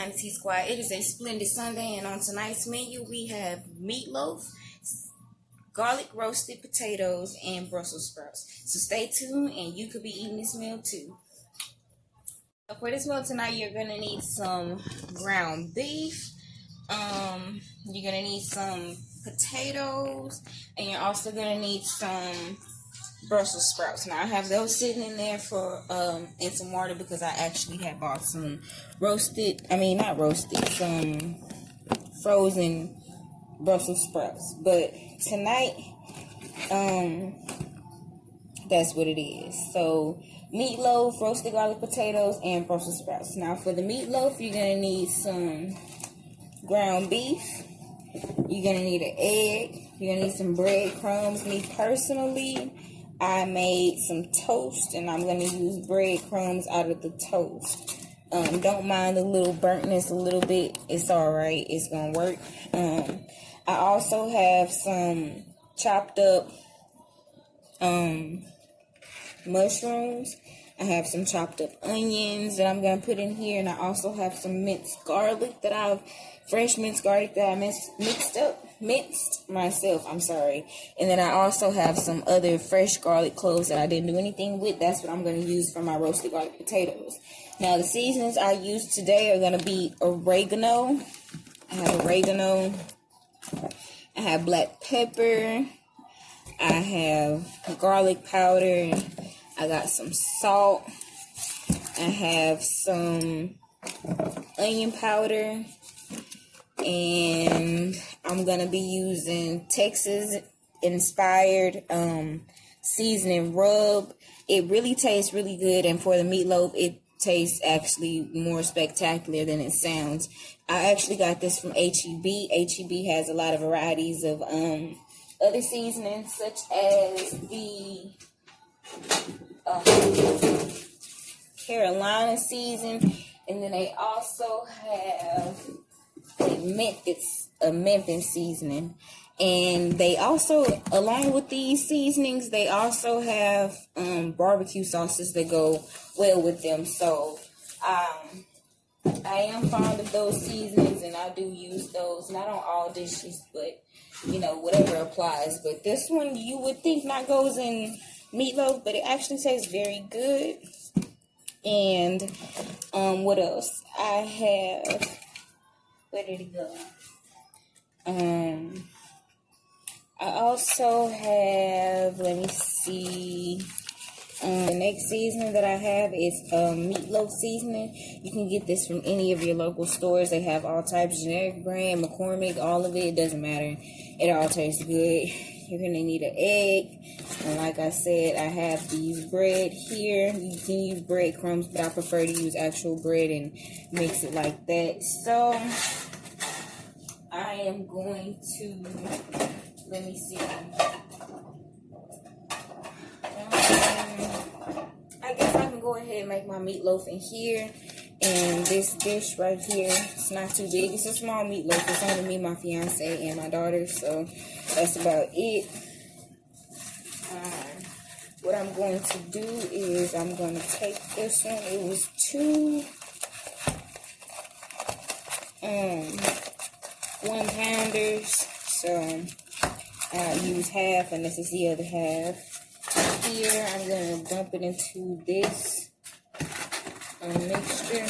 Dynasty Squad. It is a splendid Sunday, and on tonight's menu we have meatloaf, garlic roasted potatoes, and Brussels sprouts. So stay tuned, and you could be eating this meal too. For this meal tonight, you're gonna need some ground beef. You're gonna need some potatoes, and you're also gonna need some Brussels sprouts. Now I have those sitting in there for in some water because I actually had bought some some frozen Brussels sprouts. But tonight, that's what it is. So meatloaf, roasted garlic potatoes, and Brussels sprouts. Now for the meatloaf, you're gonna need some ground beef. You're gonna need an egg. You're gonna need some breadcrumbs. Me personally, I made some toast, and I'm going to use breadcrumbs out of the toast. Don't mind the little burntness a little bit. It's alright. It's going to work. I also have some chopped up mushrooms. I have some chopped up onions that I'm going to put in here. And I also have some minced garlic fresh minced garlic that I minced myself, I'm sorry. And then I also have some other fresh garlic cloves that I didn't do anything with. That's what I'm going to use for my roasted garlic potatoes. Now the seasonings I used today are going to be oregano. I have oregano. I have black pepper. I have garlic powder. I got some salt. I have some onion powder. And I'm going to be using Texas-inspired seasoning rub. It really tastes really good. And for the meatloaf, it tastes actually more spectacular than it sounds. I actually got this from H-E-B. H-E-B has a lot of varieties of other seasonings, such as the Carolina season. And then they also have a Memphis seasoning, and they also, along with these seasonings, they also have barbecue sauces that go well with them. So I am fond of those seasonings, and I do use those, not on all dishes, but whatever applies. But this one, you would think not goes in meatloaf, but it actually tastes very good. And what else I have? Where did it go? I also have, let me see, the next seasoning that I have is Meatloaf Seasoning. You can get this from any of your local stores. They have all types, generic brand, McCormick, all of it. It doesn't matter. It all tastes good. You're going to need an egg. And like I said, I have these bread here. You can use breadcrumbs, but I prefer to use actual bread and mix it like that. So I am going to, let me see. I guess I can go ahead and make my meatloaf in here. And this dish right here, it's not too big. It's a small meatloaf. It's only me, my fiance, and my daughter. So that's about it. What I'm going to do is I'm going to take this one. It was 2 1-pounders. So I use half, and this is the other half. Here, I'm going to dump it into this mixture.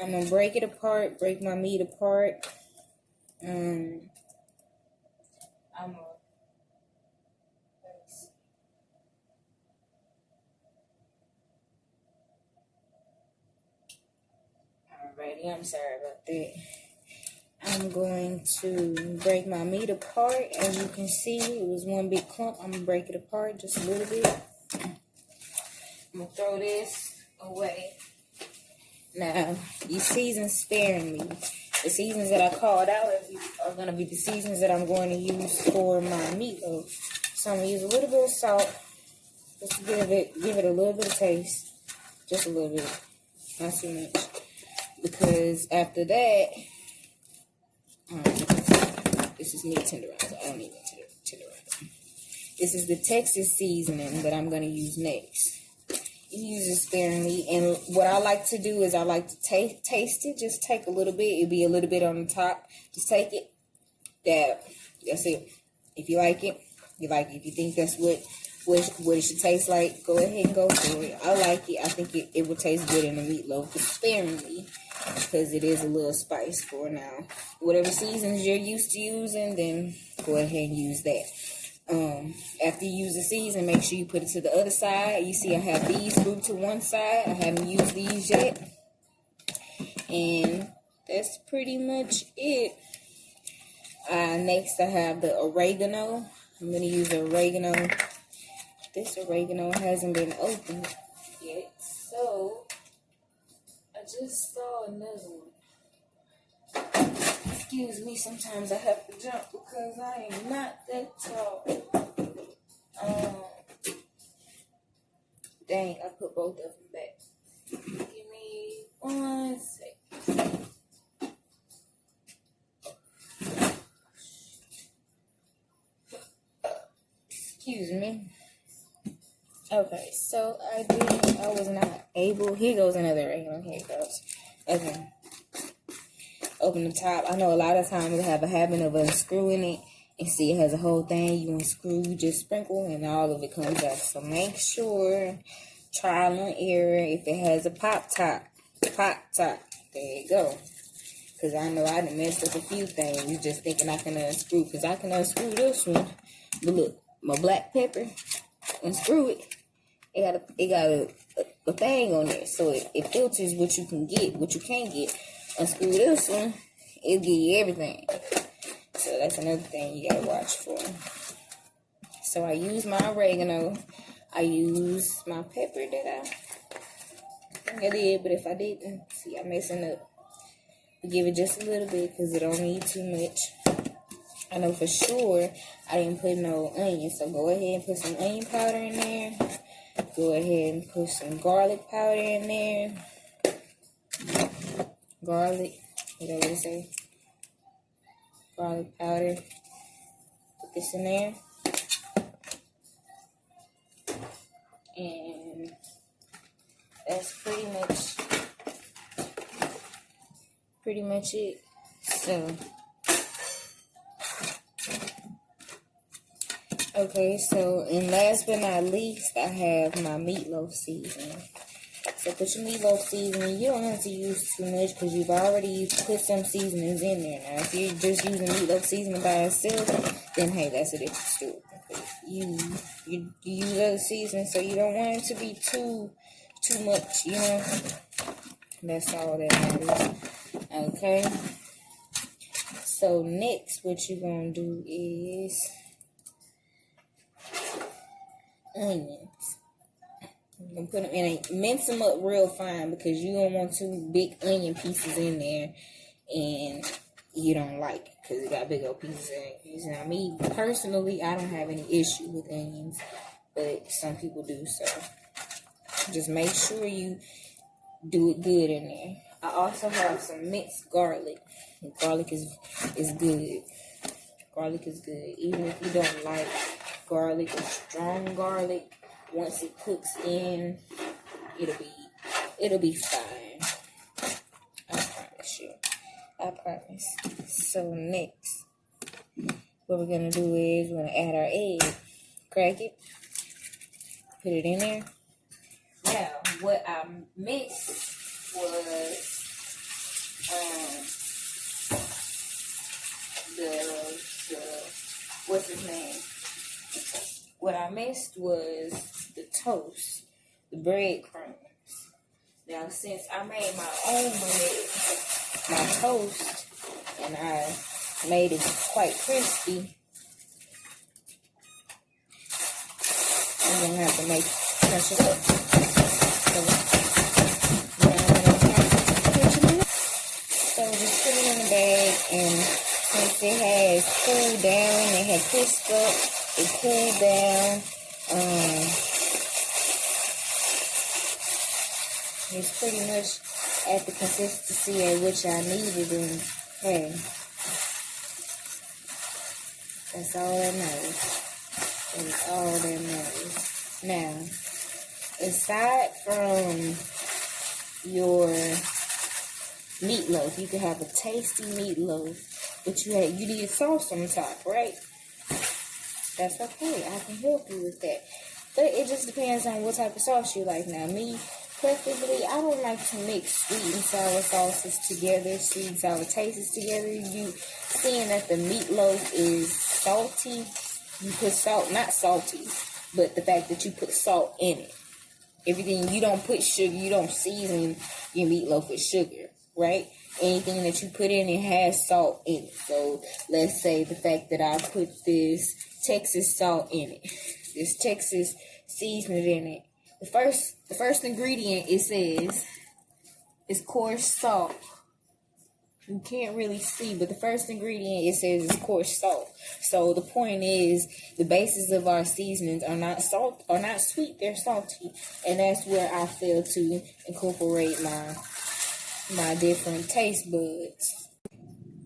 I'm going to break it apart, break my meat apart. Alrighty, I'm sorry about that. I'm going to break my meat apart. As you can see, it was one big clump. I'm going to break it apart just a little bit. I'm going to throw this away. Now, you season sparingly. The seasons that I called out are going to be the seasons that I'm going to use for my meatloaf. So I'm going to use a little bit of salt. Just to give it a little bit of taste. Just a little bit. Not too much. Because after that, this is meat tenderizer. I don't need tenderizer. This is the Texas seasoning that I'm going to use next. use it sparingly. And what I like to do is I like to taste it. Just take a little bit. It'll be a little bit on the top. Just take it. That's it. If you like it, you like it. If you think that's what it should taste like, go ahead and go for it. I like it. I think it will taste good in the meatloaf, but sparingly, because it is a little spice for now. Whatever seasons you're used to using, then go ahead and use that. After you use the season, make sure you put it to the other side. You see I have these grouped to one side. I haven't used these yet. And that's pretty much it. Next I have the oregano. I'm going to use the oregano. This oregano hasn't been opened yet, so I just saw another one. Excuse me, sometimes I have to jump because I am not that tall. Dang, I put both of them back. Give me 1 second. Excuse me. Okay, so I was not able. Here goes another oregano. Here it goes. Okay. Open the top. I know a lot of times I have a habit of unscrewing it. And see, it has a whole thing. You unscrew, you just sprinkle, and all of it comes out. So make sure, trial and error, if it has a pop top. There you go. Because I know I done messed up a few things just thinking I can unscrew. Because I can unscrew this one. But look, my black pepper, unscrew it. It got a thing on there. So it filters what you can get, what you can't get. Unscrew this one, it'll give you everything. So that's another thing you gotta watch for. So I use my oregano. I use my pepper that I think I did, but if I didn't, see, I'm messing up. Give it just a little bit because it don't need too much. I know for sure I didn't put no onion, so go ahead and put some onion powder in there. Go ahead and put some garlic powder in there. Garlic, whatever they say. Garlic powder. Put this in there. And that's pretty much it. So, okay, so, and last but not least, I have my meatloaf seasoning. So put your meatloaf seasoning. You don't have to use too much because you've already put some seasonings in there. Now, if you're just using meatloaf seasoning by itself, then hey, that's a different story. You use other seasonings, so you don't want it to be too much, you know. That's all that matters. Okay. So next, what you're gonna do is onions. You can put them in mince them up real fine because you don't want 2 big onion pieces in there and you don't like it because it got big old pieces in it. Now, me personally, I don't have any issue with onions, but some people do. So just make sure you do it good in there. I also have some minced garlic. Garlic is good. Garlic is good, even if you don't like garlic or strong garlic. Once it cooks in, it'll be fine. I promise you. I promise. So next, what we're gonna do is we're gonna add our egg. Crack it. Put it in there. Now, what I mixed was the what's his name? What I missed was the toast, the breadcrumbs. Now, since I made my own bread, my toast, and I made it quite crispy, I'm going to have to crunch it up. So just put it in the bag, and since it has cooled down, it had crisped up, it cooled down. It's pretty much at the consistency at which I needed, and hey, that's all that matters. That's all that matters. Now, aside from your meatloaf, you can have a tasty meatloaf, but you need sauce on top, right? That's okay. I can help you with that. But it just depends on what type of sauce you like. Now, me, preferably, I don't like to mix sweet and sour sauces together, sweet and sour tastes together. You seeing that the meatloaf is salty, you put salt, not salty, but the fact that you put salt in it. Everything, you don't put sugar, you don't season your meatloaf with sugar, right? Anything that you put in it has salt in it. So let's say the fact that I put this Texas salt in it, this Texas seasoning in it. The first ingredient it says is coarse salt. You can't really see, but the first ingredient it says is coarse salt. So the point is, the basis of our seasonings are not sweet, they're salty, and that's where I fail to incorporate my different taste buds.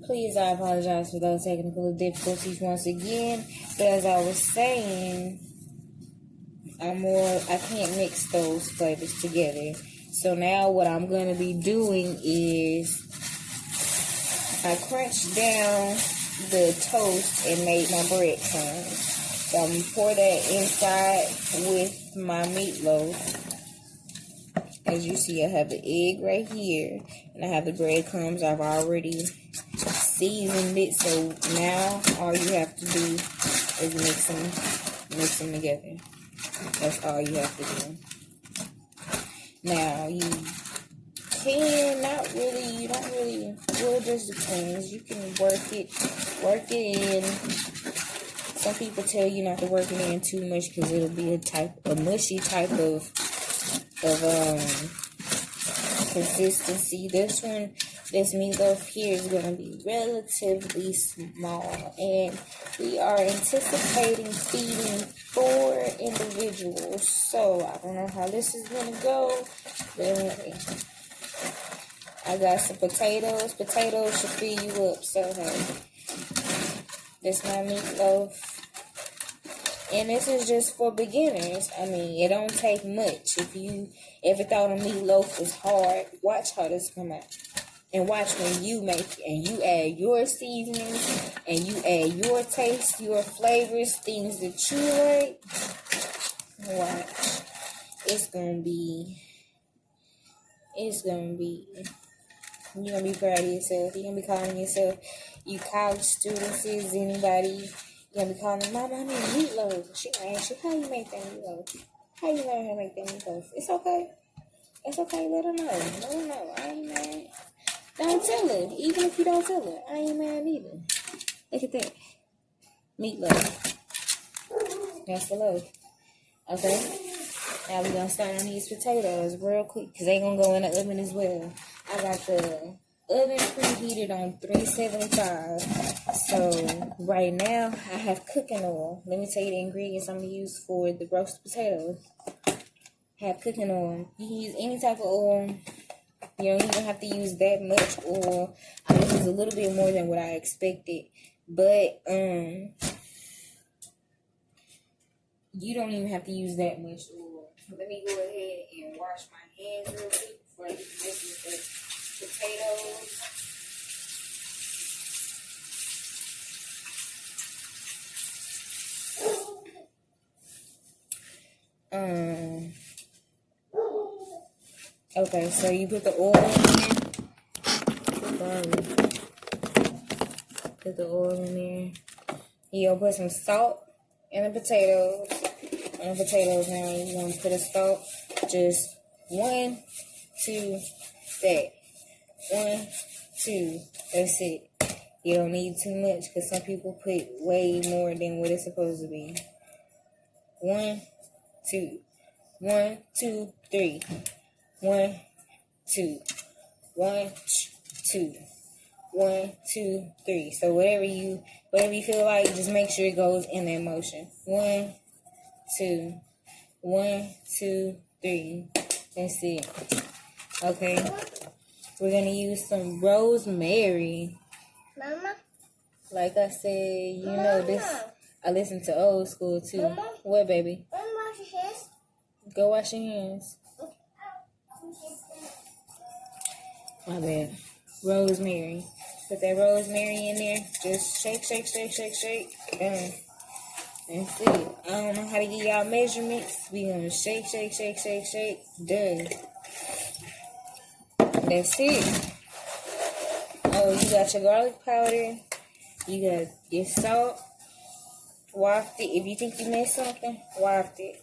Please, I apologize for those technical difficulties once again. But as I was saying, I can't mix those flavors together. So now what I'm going to be doing is I crunched down the toast and made my breadcrumbs. So I'm going to pour that inside with my meatloaf. As you see, I have the egg right here, and I have the breadcrumbs. I've already seasoned it, so now all you have to do is mix them together. That's all you have to do. Now, you don't really, well, it just depends. You can work it in. Some people tell you not to work it in too much because it'll be a mushy type of consistency. This meatloaf here is going to be relatively small, and we are anticipating feeding 4 individuals. So I don't know how this is going to go, but I got some potatoes. Potatoes should fill you up. So hey, this is my meatloaf. And this is just for beginners. I mean, it don't take much. If you ever thought a meatloaf was hard, watch how this come out. And watch when you make it. And you add your seasonings. And you add your taste, your flavors, things that you like. Watch. It's going to be, you're going to be proud of yourself. You're going to be calling yourself, you college students, is anybody, you're going to be calling, Mom, I need meatloaf. She going to ask you, how you make that meatloaf? How you learn how to make that meatloaf? It's okay. It's okay. Let her know. Let her know. I ain't mad. Don't tell her. Even if you don't tell her, I ain't mad either. Look at that. Meatloaf. That's the loaf. Okay. Now we're going to start on these potatoes real quick because they going to go in the oven as well. I got the oven preheated on 375. So right now I have cooking oil. Let me tell you the ingredients I'm going to use for the roasted potatoes. I have cooking oil. You can use any type of oil. You don't even have to use that much oil. I use a little bit more than what I expected. But you don't even have to use that much oil. Let me go ahead and wash my hands real quick before I get this with the potatoes. Okay, so you put the oil in there. Put the oil in there. You'll put some salt in the potatoes. On the potatoes now, you're going to put a salt. Just 1, 2, that. 1, 2. That's it. You don't need too much because some people put way more than what it's supposed to be. 1, 2. 1, 2, 3. 1, 2. 1, 2. 1, 2, 3. So whatever you feel like, just make sure it goes in that motion. 1, 2. 1, 2, 3. That's it. Okay. We're gonna use some rosemary. Mama. Like I said, you know this. I listen to old school too. Mama? What, baby? Wash your hands. Go wash your hands. My bad. Rosemary. Put that rosemary in there. Just shake, shake, shake, shake, shake. Done. That's it. I don't know how to give y'all measurements. We gonna shake, shake, shake, shake, shake. Done. That's it. Oh, you got your garlic powder. You got your salt. Waft it. If you think you missed something, waft it.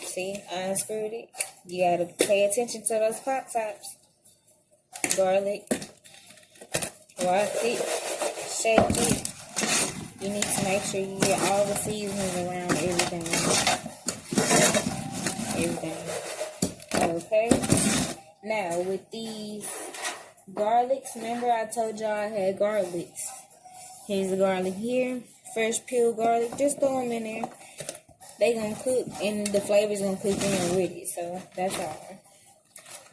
See, I unscrewed it. You gotta pay attention to those pop tops. Garlic. Waft it. Shake it. You need to make sure you get all the seasonings around everything. Okay. Now with these garlics, remember I told y'all I had garlics. Here's the garlic here. Fresh peeled garlic. Just throw them in there. They gonna cook and the flavor's gonna cook in with it. So that's all.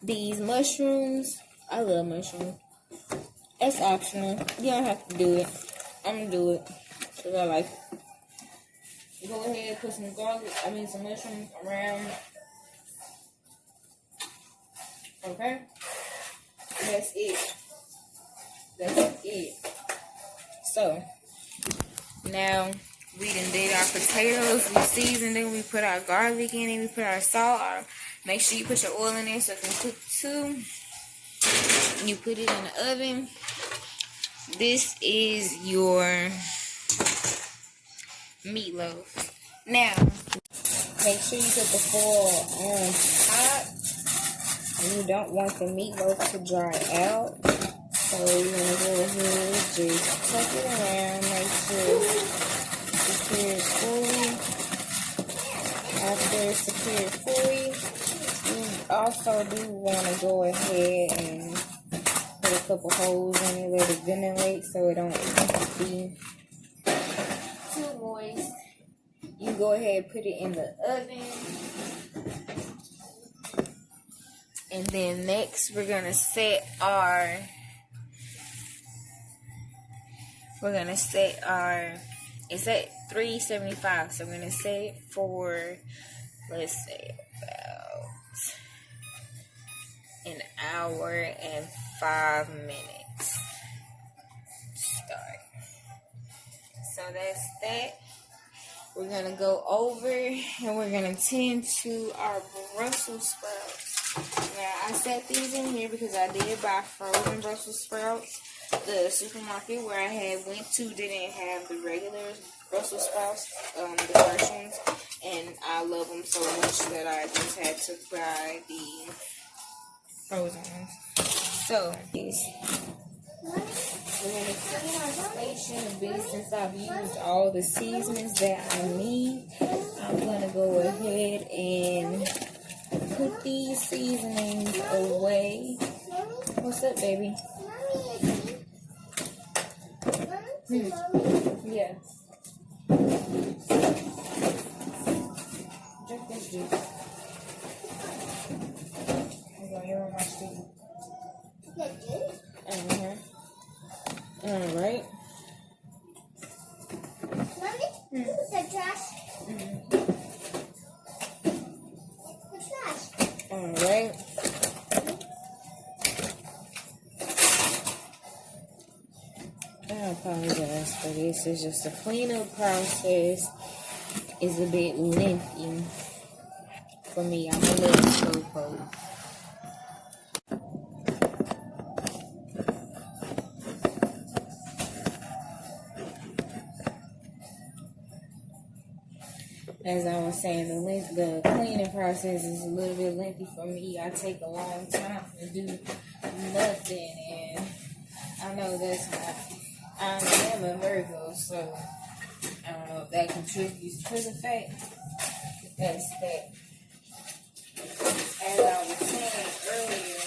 These mushrooms. I love mushrooms. That's optional. You don't have to do it. I'm gonna do it because I like it. Go ahead and put some garlic, some mushrooms around. Okay? That's it. That's it. So, now we done did our potatoes. We seasoned them. We put our garlic in it. We put our salt. Make sure you put your oil in there so it can cook too. You put it in the oven. This is your meatloaf. Now, make sure you put the foil on top. You don't want the meatloaf to dry out. So you're going to go ahead, just tuck it around, make sure it's secured fully. After it's secured fully, you also do want to go ahead and put a couple holes in it, let it ventilate so it don't be too moist. You go ahead and put it in the oven. And then next we're gonna set our it's at 375, so we're gonna set it for, let's say, about an hour and 5 minutes. Start. So that's that. We're gonna go over and we're gonna tend to our Brussels sprouts. Now I set these in here because I did buy frozen Brussels sprouts. The supermarket where I went to didn't have the regular Brussels sprouts, the fresh ones, and I love them so much that I just had to buy the frozen ones. So we're gonna clean our station a bit since I've used all the seasonings that I need. I'm gonna go ahead and put these seasonings away. What's up, baby? Yeah. Drink this juice. Hold on, you're on my street. Alright. Mommy, the trash. The trash. Alright. I apologize for this. It's just the cleanup process is a bit lengthy for me. I'm a little slowpoke. As I was saying, the cleaning process is a little bit lengthy for me. I take a long time to do nothing, and I know that's not. I am a Virgo, so I don't know if that contributes to the fact that's that. As I was saying earlier,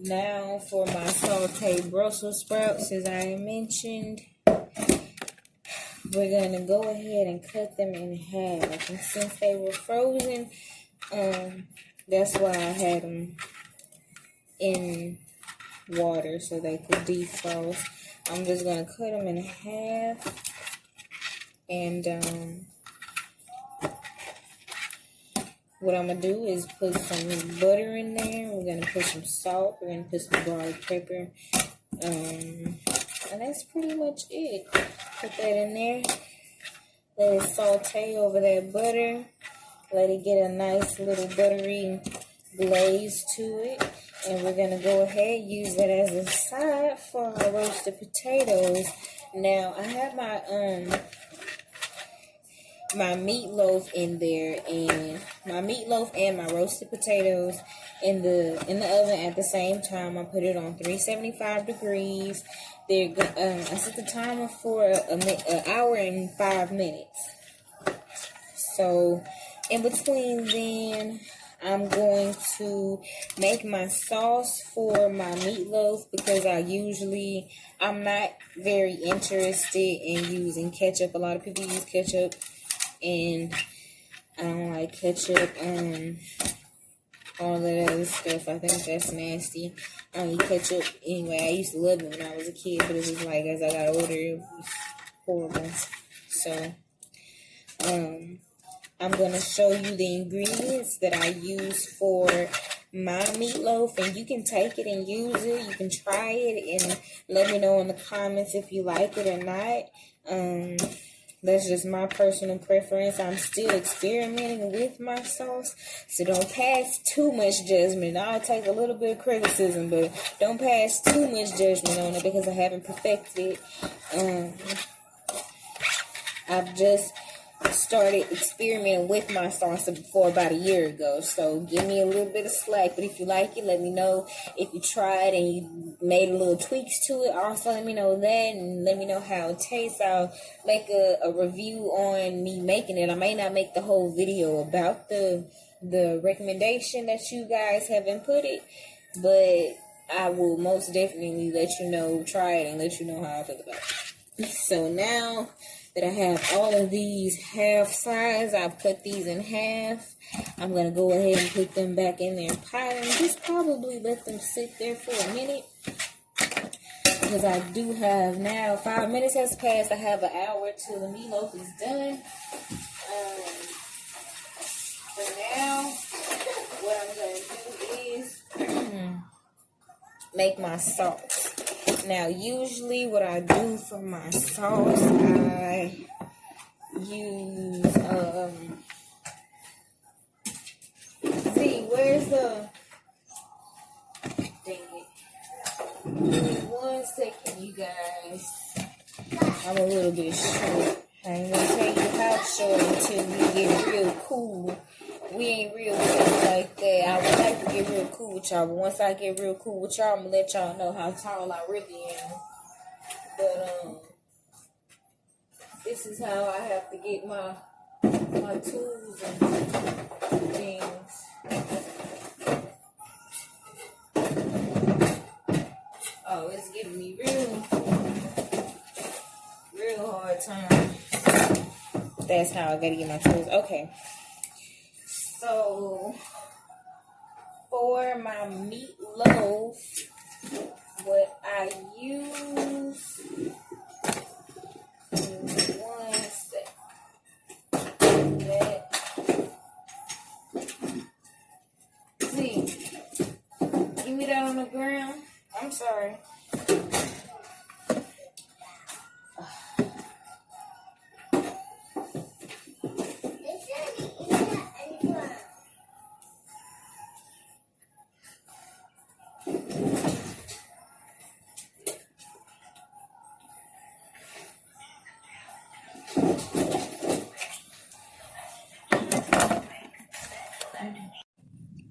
now for my sauteed Brussels sprouts, as I mentioned, we're going to go ahead and cut them in half. And since they were frozen, that's why I had them in water so they could defrost. I'm just gonna cut them in half, and what I'm gonna do is put some butter in there. We're gonna put some salt. We're gonna put some garlic pepper, and that's pretty much it. Put that in there. Let it saute over that butter. Let it get a nice little buttery glaze to it. And we're going to go ahead and use that as a side for our roasted potatoes. Now, I have my meatloaf in there, and my meatloaf and my roasted potatoes in the oven at the same time. I put it on 375 degrees. I set the timer for an hour and 5 minutes. So in between then, I'm going to make my sauce for my meatloaf, because I'm not very interested in using ketchup. A lot of people use ketchup, and I don't like ketchup and all that other stuff. I think that's nasty. I don't eat ketchup anyway. I used to love it when I was a kid, but it was like as I got older, it was horrible. So, I'm going to show you the ingredients that I use for my meatloaf, and you can take it and use it. You can try it and let me know in the comments if you like it or not. That's just my personal preference. I'm still experimenting with my sauce, so don't pass too much judgment. I'll take a little bit of criticism, but don't pass too much judgment on it, because I haven't perfected it. I've just started experimenting with my sauce for about a year ago, so give me a little bit of slack. But if you like it, let me know. If you tried and you made a little tweaks to it, also let me know that, and let me know how it tastes. I'll make a review on me making it. I may not make the whole video about the recommendation that you guys have inputted, but I will most definitely let you know, try it, and let you know how I feel about it. So now that I have all of these half size, I've cut these in half. I'm going to go ahead and put them back in their pot and just probably let them sit there for a minute, because I do have now 5 minutes has passed. I have an hour till the meatloaf is done. For now, what I'm going to do is make my sauce. Now, usually what I do for my sauce, I use, where's the, dang it. Give me 1 second, you guys. I'm a little bit short. I ain't gonna tell you how short until we get real cool. We ain't real cool like that. I would like to get real cool with y'all, but once I get real cool with y'all, I'm gonna let y'all know how tall I really am. But this is how I have to get my tools and things. Oh, it's giving me real hard time. That's how I gotta get my tools. Okay. So, for my meatloaf, what I use, 1 sec. That. See, give me that on the ground. I'm sorry.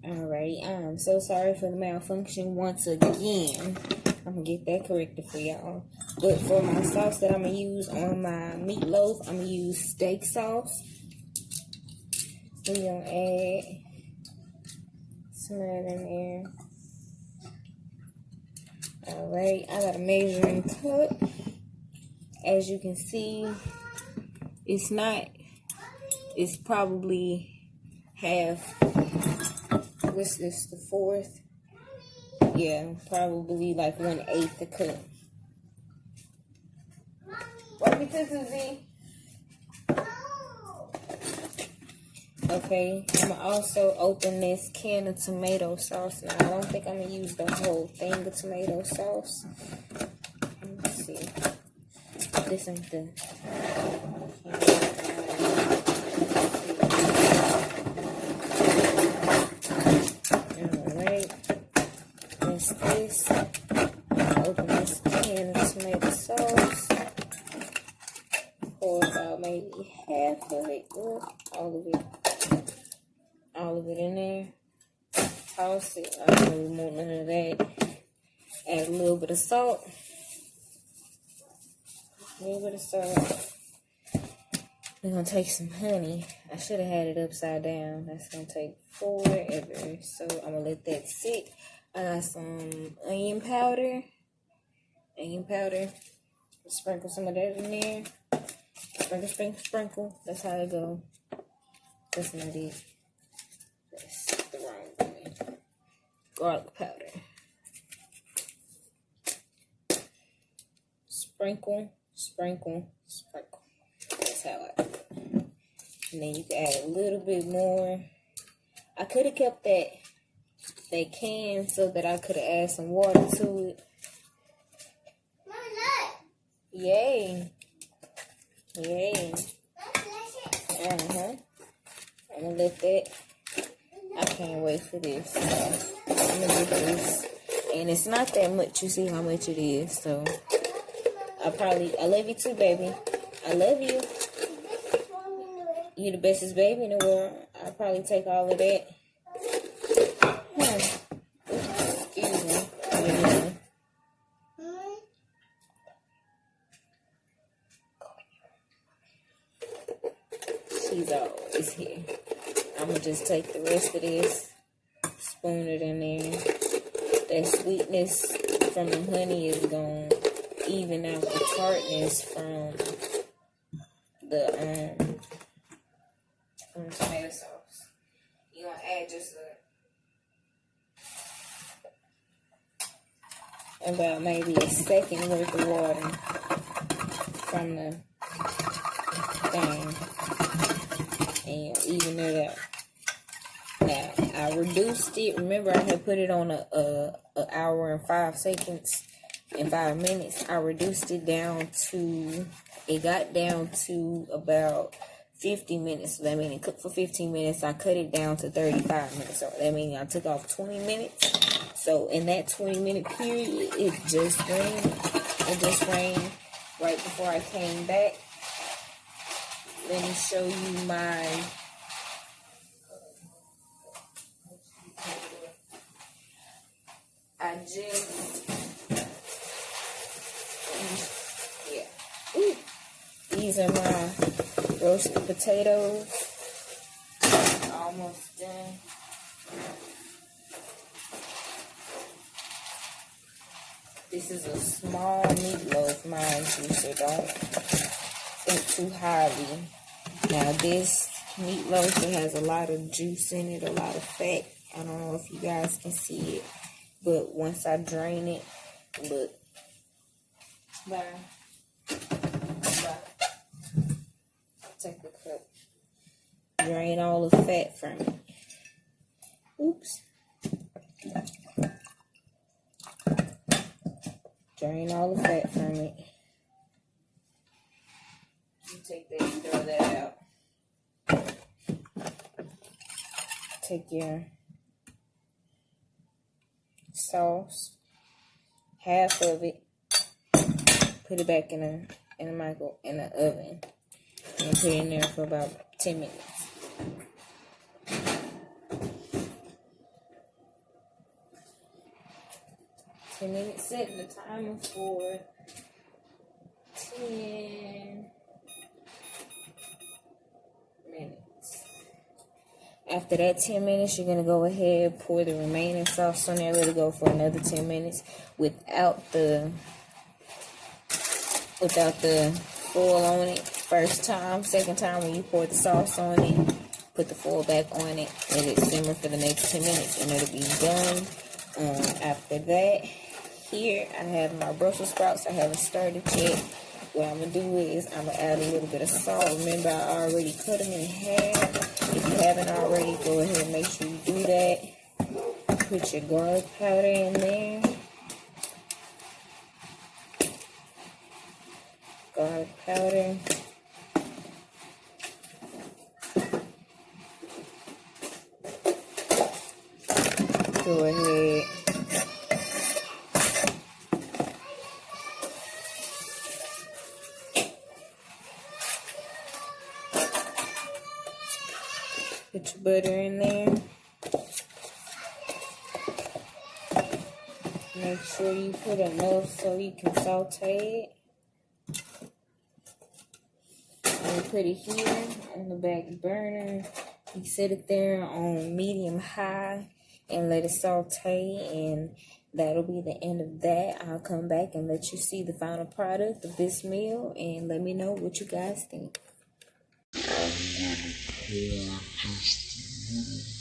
Alright, I'm so sorry for the malfunction once again. I'm gonna get that corrected for y'all. But for my sauce that I'm gonna use on my meatloaf, I'm gonna use steak sauce. We're gonna add some of that in there. Alright, I got a measuring cup. As you can see, it's probably half. What's this, the 4th? Yeah, probably like 1/8 a cup. Walk me to Z. No. Okay, I'm gonna also open this can of tomato sauce. Now, I don't think I'm gonna use the whole thing of tomato sauce. Let me see. This ain't the. Alright. That's this. Open this can of tomato sauce. Pour about maybe half of it. Or all of it. All of it in there. Toss it. I don't really want none of that. Add a little bit of salt. A little bit of salt. We're going to take some honey. I should have had it upside down. That's going to take forever. So I'm going to let that sit. I got some onion powder. Sprinkle some of that in there. Sprinkle, sprinkle, sprinkle. That's how it go. That's not it. That's the wrong one. Garlic powder. Sprinkle, sprinkle, sprinkle. That's how I do it. And then you can add a little bit more. I could have kept that can so that I could have added some water to it. Mama, look. Yay. Yay. Let's I'm gonna let that. I can't wait for this. I'm gonna get this. And it's not that much. You see how much it is. So I love you too, baby. I love you. You the bestest baby in the world. I'll probably take all of that. Excuse me. Yeah. She's always here. I'm going to just take the rest of this, spoon it in there. That sweetness from the honey is going to even out the tartness from the tomato sauce. You're going to add just about maybe a second worth of water from the thing. And even it out. Now, I reduced it. Remember, I had put it on a hour and 5 seconds and 5 minutes. I reduced it down to, it got down to about 50 minutes. So that means it cooked for 15 minutes. I cut it down to 35 minutes. So that means I took off 20 minutes. So in that 20-minute period, it just rained. It just rained right before I came back. Let me show you my these are my roasted potatoes. Almost done. This is a small meatloaf, mind you, so don't think too highly. Now this meatloaf, it has a lot of juice in it, a lot of fat. I don't know if you guys can see it, but once I drain it, look. Bye. Take a cup. Drain all the fat from it. Oops. Drain all the fat from it. You take that and throw that out. Take your sauce, half of it, put it back in the oven, and put it in there for about 10 minutes. Setting the timer for 10 minutes. After that 10 minutes, you're going to go ahead, pour the remaining sauce on there, let it go for another 10 minutes without the foil on it. First time, second time when you pour the sauce on it, put the foil back on it, let it simmer for the next 10 minutes, and it'll be done. After that, here I have my Brussels sprouts. I haven't stirred it yet, what I'm going to do is I'm going to add a little bit of salt. Remember, I already cut them in half. If you haven't already, go ahead and make sure you do that. Put your garlic powder in there. Garlic powder. Go ahead. Put your butter in there. Make sure you put enough so you can saute it. And put it here on the back burner. You set it there on medium high and let it saute, and that'll be the end of that. I'll come back and let you see the final product of this meal and let me know what you guys think. I'm gonna pour just a little bit more.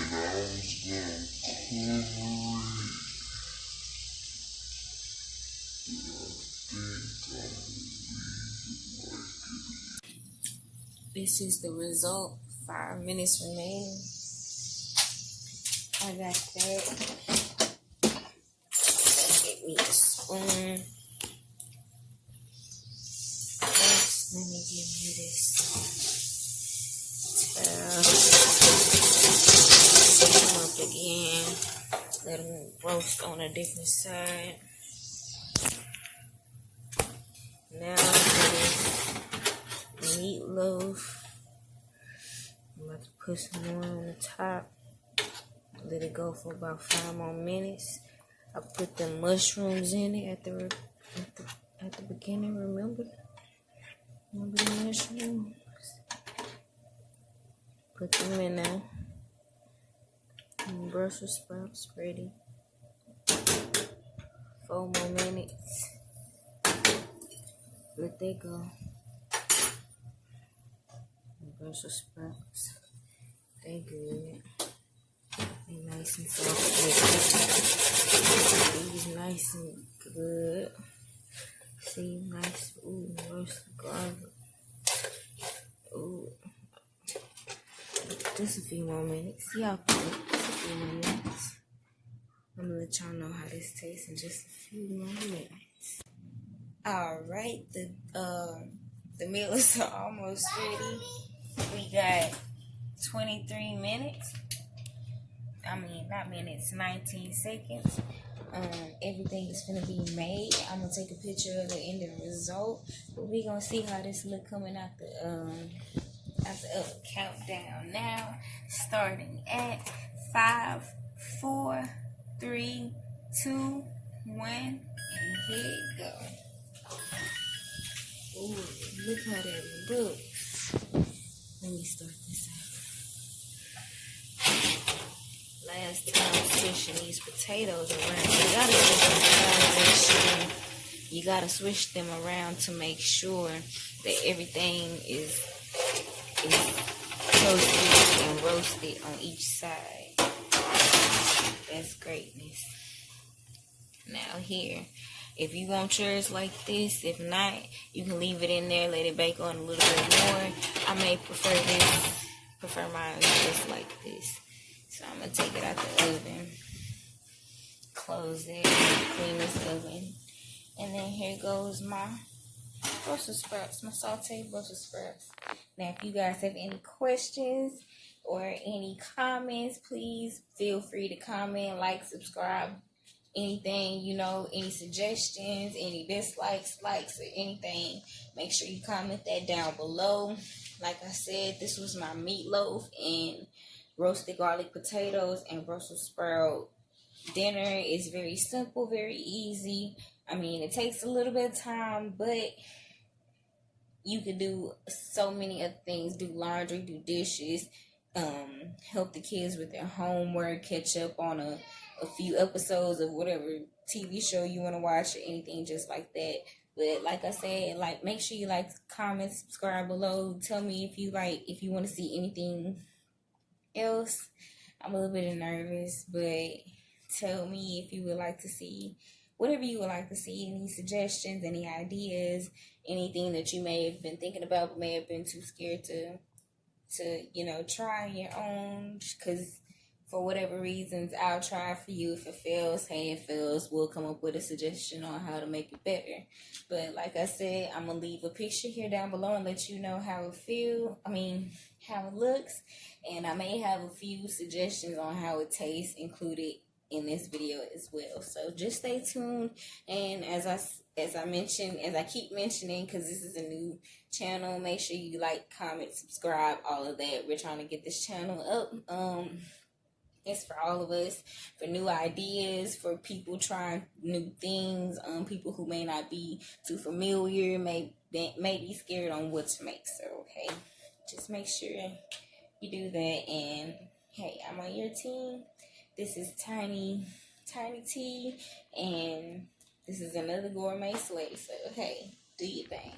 And I was gonna cover it. This is the result. 5 minutes remaining. I got that. Get me a spoon. First, let me give you this towel. Set them up again. Let them roast on a different side. Now for this meatloaf, I'm about to put some more on the top. Let it go for about 5 more minutes. I put the mushrooms in it at the beginning. Remember the mushrooms? Put them in there. And Brussels sprouts ready. 4 more minutes. Let that go. Brussels sprouts. They good. They nice and soft. These nice and good. See, nice. Ooh, roasted garlic. Ooh. Just a few more minutes. Y'all just a few more minutes. I'm gonna let y'all know how this tastes in just a few more minutes. Alright, the meal is almost ready. We got 23 minutes. I mean, not minutes, 19 seconds. Everything is gonna be made. I'm gonna take a picture of the ending result. But we gonna see how this look coming out the countdown now. Starting at 5, 4, 3, 2, 1, and here it go. Ooh, look how that looks. Let me start this out. Last time switching these potatoes around. You gotta switch them around to make sure that everything is toasted and roasted on each side. That's greatness. Now here, if you want yours like this, if not, you can leave it in there, let it bake on a little bit more. I may prefer mine just like this. So I'm going to take it out the oven, close it, clean this oven. And then here goes my Brussels sprouts, my sauteed Brussels sprouts. Now, if you guys have any questions or any comments, please feel free to comment, like, subscribe, anything, any suggestions, any dislikes, likes, or anything. Make sure you comment that down below. Like I said, this was my meatloaf and roasted garlic potatoes and Brussels sprout dinner. It's very simple, very easy. I mean, it takes a little bit of time, but you can do so many other things. Do laundry, do dishes, help the kids with their homework, catch up on a few episodes of whatever TV show you want to watch or anything just like that. But like I said, make sure you comment, subscribe below. Tell me if you want to see anything else. I'm a little bit nervous, but tell me if you would like to see whatever you would like to see, any suggestions, any ideas, anything that you may have been thinking about but may have been too scared to try on your own, because for whatever reasons, I'll try for you. If it fails, hey, it fails. We'll come up with a suggestion on how to make it better. But like I said, I'm going to leave a picture here down below and let you know how how it looks. And I may have a few suggestions on how it tastes included in this video as well. So just stay tuned. And as I keep mentioning, because this is a new channel, make sure you like, comment, subscribe, all of that. We're trying to get this channel up. It's for all of us, for new ideas, for people trying new things, people who may not be too familiar, may be scared on what to make. So, okay, just make sure you do that. And, hey, I'm on your team. This is Tiny T, and this is another Gourmet Slay. So, hey, do your thing.